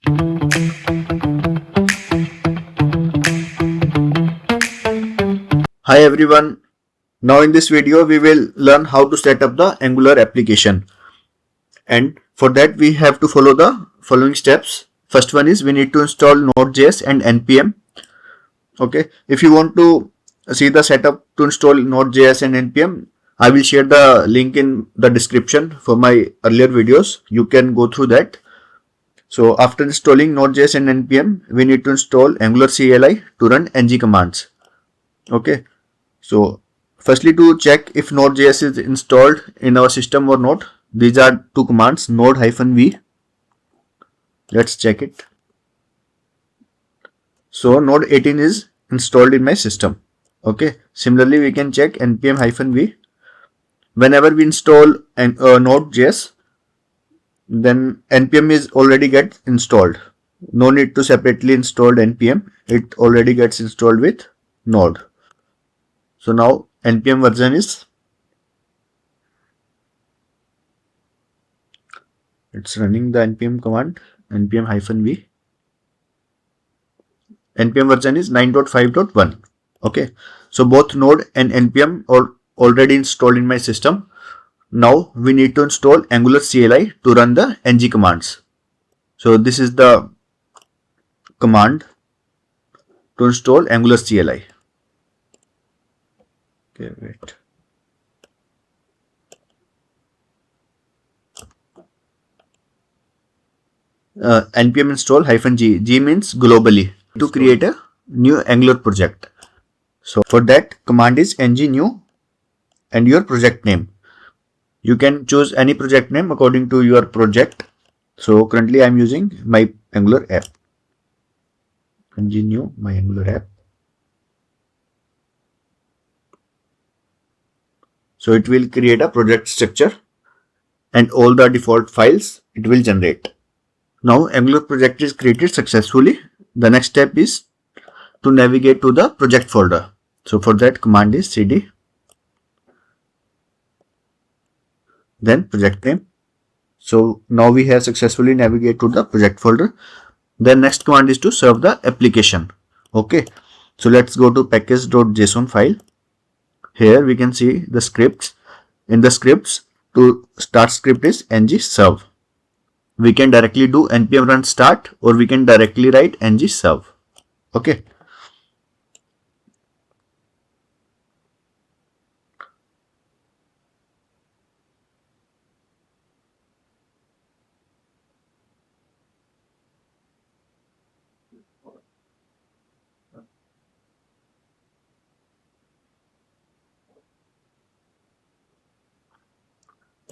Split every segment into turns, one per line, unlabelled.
Hi everyone. Now in this video we will learn how to set up the Angular application, and for that we have to follow the following steps. First one is we need to install Node.js and npm. Okay, if you want to see the setup to install Node.js and npm, I will share the link in the description for my earlier videos. You can go through that. So after installing Node.js and npm, we need to install Angular CLI to run ng commands. Okay, so firstly, to check if Node.js is installed in our system or not, these are two commands, node-v. Let's check it. So node 18 is installed in my system. Okay, similarly we can check npm-v. Whenever we install Node.js, then npm is already get installed. No need to separately install npm. It already gets installed with node. So now npm version is, it's running the npm command, npm-v. npm version is 9.5.1. Okay, so both node and npm are already installed in my system. Now we need to install Angular CLI to run the ng commands. So this is the command to install Angular CLI. Okay, wait. Npm install -g. G means globally, to create a new Angular project. So for that, command is ng new and your project name. You can choose any project name according to your project. So currently I am using my Angular app. ng new my Angular app. So it will create a project structure and all the default files it will generate. Now Angular project is created successfully. The next step is to navigate to the project folder. So for that, command is cd, then project name. So now we have successfully navigated to the project folder. Then next command is to serve the application. Okay, so let's go to package.json file. Here we can see the scripts. In the scripts, to start script is ng serve. We can directly do npm run start, or we can directly write ng serve. Okay.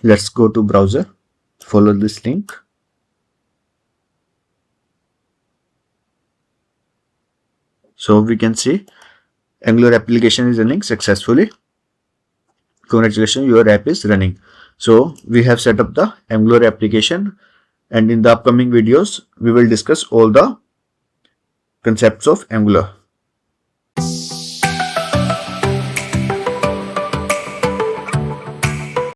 Let's go to browser, follow this link. So we can see Angular application is running successfully. Congratulations, your app is running. So we have set up the Angular application, and in the upcoming videos we will discuss all the concepts of Angular.